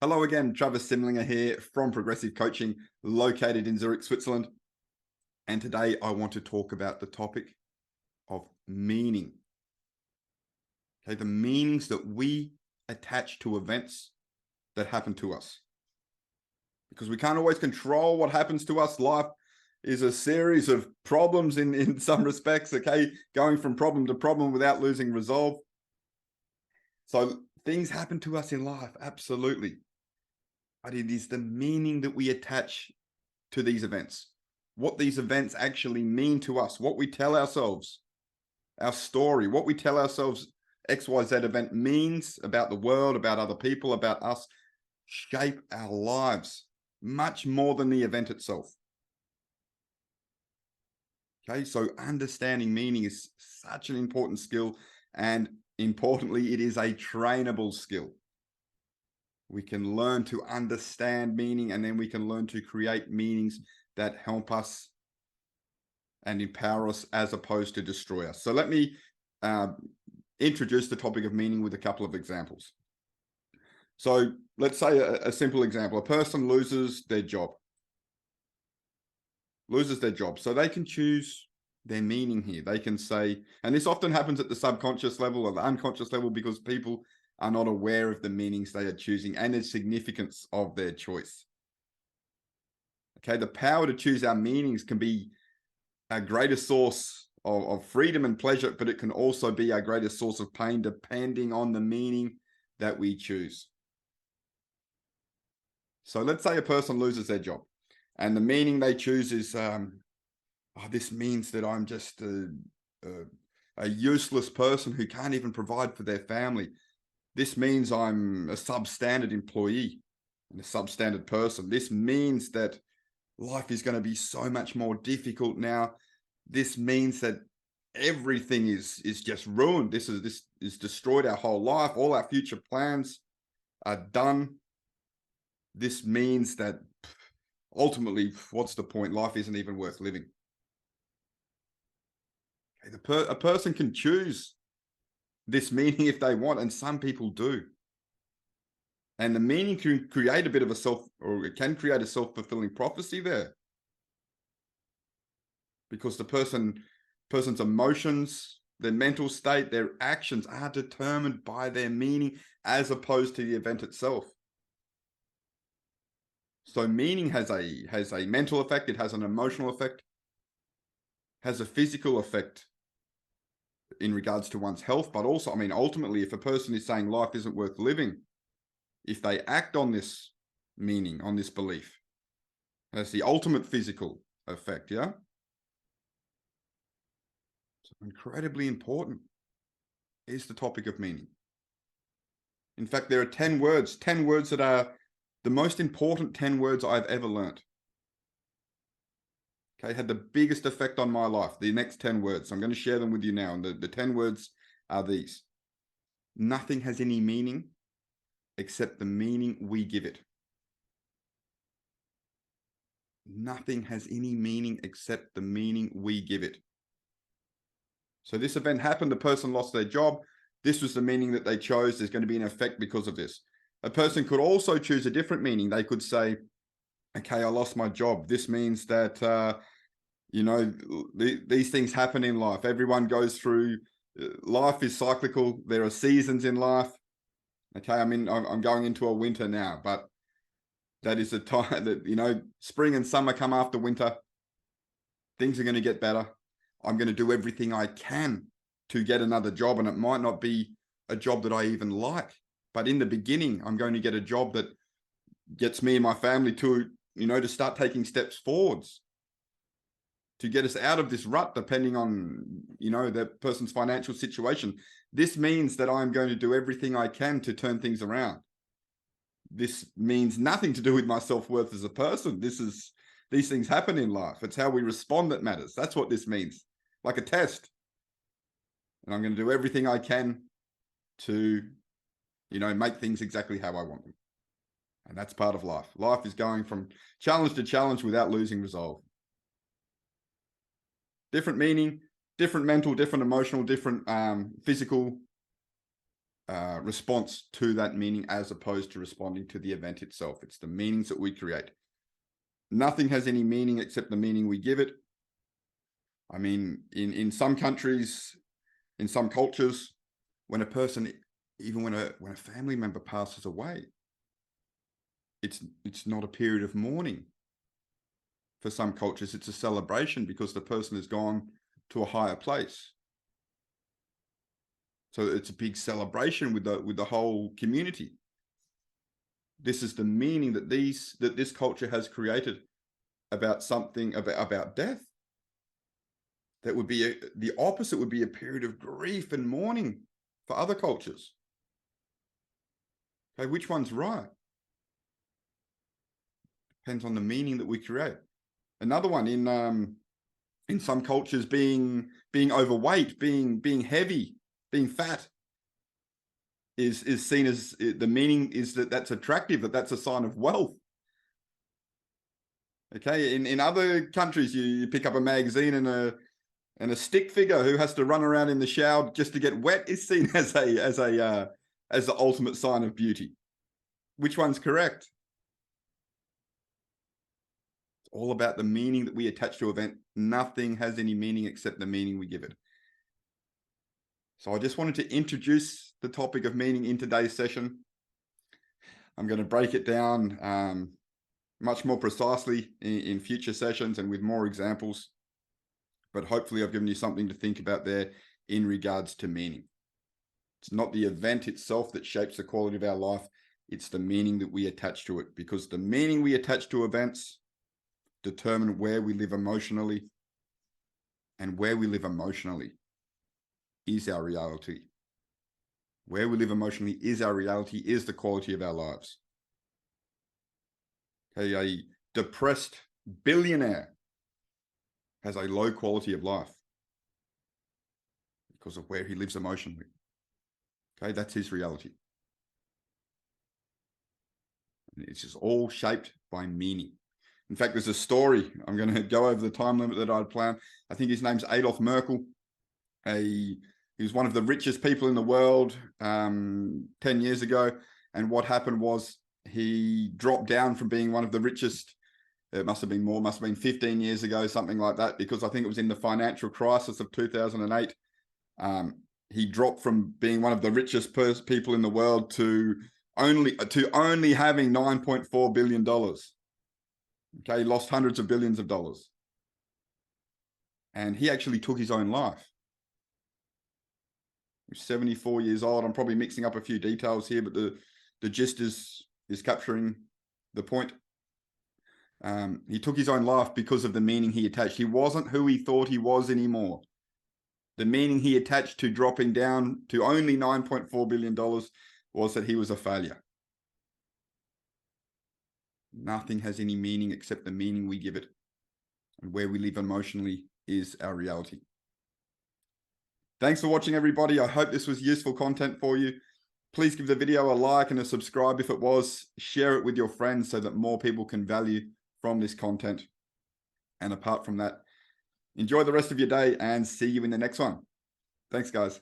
Hello again, Travis Simlinger here from Progressive Coaching, located in Zurich, Switzerland. And today I want to talk about the topic of meaning. Okay, the meanings that we attach to events that happen to us. Because we can't always control what happens to us. Life is a series of problems in some respects, okay? Going from problem to problem without losing resolve. So things happen to us in life, absolutely. But it is the meaning that we attach to these events, what these events actually mean to us, what we tell ourselves, our story, what we tell ourselves XYZ event means about the world, about other people, about us, shape our lives much more than the event itself. Okay, so understanding meaning is such an important skill, and importantly, it is a trainable skill. We can learn to understand meaning, and then we can learn to create meanings that help us and empower us as opposed to destroy us. So let me introduce the topic of meaning with a couple of examples. So let's say a simple example. A person loses their job. So they can choose their meaning here. They can say, and this often happens at the subconscious level or the unconscious level because people are not aware of the meanings they are choosing and the significance of their choice. Okay, the power to choose our meanings can be our greatest source of freedom and pleasure, but it can also be our greatest source of pain depending on the meaning that we choose. So let's say a person loses their job and the meaning they choose is, this means that I'm just a useless person who can't even provide for their family. This means I'm a substandard employee and a substandard person. This means that life is going to be so much more difficult now. This means that everything is just ruined. This is destroyed our whole life. All our future plans are done. This means that ultimately, what's the point? Life isn't even worth living. Okay, a person can choose this meaning if they want, and some people do. And the meaning can create a bit of it can create a self-fulfilling prophecy there. Because the person's emotions, their mental state, their actions are determined by their meaning as opposed to the event itself. So meaning has a mental effect, it has an emotional effect, has a physical effect in regards to one's health, but also, ultimately, if a person is saying life isn't worth living, if they act on this meaning, on this belief, that's the ultimate physical effect, yeah? So incredibly important is the topic of meaning. In fact, there are 10 words that are the most important 10 words I've ever learned. Okay, had the biggest effect on my life, the next 10 words. So I'm going to share them with you now. And the 10 words are these. Nothing has any meaning except the meaning we give it. Nothing has any meaning except the meaning we give it. So this event happened, the person lost their job. This was the meaning that they chose. There's going to be an effect because of this. A person could also choose a different meaning. They could say, okay, I lost my job. This means that, these things happen in life. Everyone goes through, life is cyclical. There are seasons in life. Okay, I'm going into a winter now, but that is a time that, spring and summer come after winter. Things are going to get better. I'm going to do everything I can to get another job. And it might not be a job that I even like, but in the beginning, I'm going to get a job that gets me and my family to start taking steps forwards, to get us out of this rut, depending on, that person's financial situation. This means that I'm going to do everything I can to turn things around. This means nothing to do with my self-worth as a person. These things happen in life. It's how we respond that matters. That's what this means, like a test. And I'm going to do everything I can to, make things exactly how I want them. And that's part of life. Life is going from challenge to challenge without losing resolve. Different meaning, different mental, different emotional, different physical response to that meaning as opposed to responding to the event itself. It's the meanings that we create. Nothing has any meaning except the meaning we give it. I mean, in some countries, in some cultures, when a person, even when a family member passes away, it's not a period of mourning. For some cultures, it's a celebration because the person has gone to a higher place. So it's a big celebration with the whole community. This is the meaning that this culture has created about something about death. That would be the opposite would be a period of grief and mourning for other cultures. Okay, which one's right? Depends on the meaning that we create. Another one in some cultures, being overweight, being heavy, being fat is seen as, the meaning is that's attractive, that's a sign of wealth. Okay, in other countries, you pick up a magazine and a stick figure who has to run around in the shower just to get wet is seen as the ultimate sign of beauty. Which one's correct? It's all about the meaning that we attach to an event. Nothing has any meaning except the meaning we give it. So I just wanted to introduce the topic of meaning in today's session. I'm going to break it down much more precisely in future sessions and with more examples. But hopefully I've given you something to think about there in regards to meaning. It's not the event itself that shapes the quality of our life. It's the meaning that we attach to it, because the meaning we attach to events determine where we live emotionally, and where we live emotionally is our reality. Where we live emotionally is our reality, is the quality of our lives. Okay, a depressed billionaire has a low quality of life because of where he lives emotionally. Okay, that's his reality. And it's just all shaped by meaning. In fact, there's a story. I'm going to go over the time limit that I'd planned. I think his name's Adolf Merkel. He was one of the richest people in the world 10 years ago. And what happened was he dropped down from being one of the richest. It must have been more, must have been 15 years ago, something like that, because I think it was in the financial crisis of 2008. He dropped from being one of the richest people in the world to only having $9.4 billion. Okay, he lost hundreds of billions of dollars. And he actually took his own life. He's 74 years old. I'm probably mixing up a few details here, but the gist is capturing the point. He took his own life because of the meaning he attached. He wasn't who he thought he was anymore. The meaning he attached to dropping down to only $9.4 billion was that he was a failure. Nothing has any meaning except the meaning we give it. And where we live emotionally is our reality. Thanks for watching, everybody. I hope this was useful content for you. Please give the video a like and a subscribe if it was. Share it with your friends so that more people can value from this content. And apart from that, enjoy the rest of your day and see you in the next one. Thanks, guys.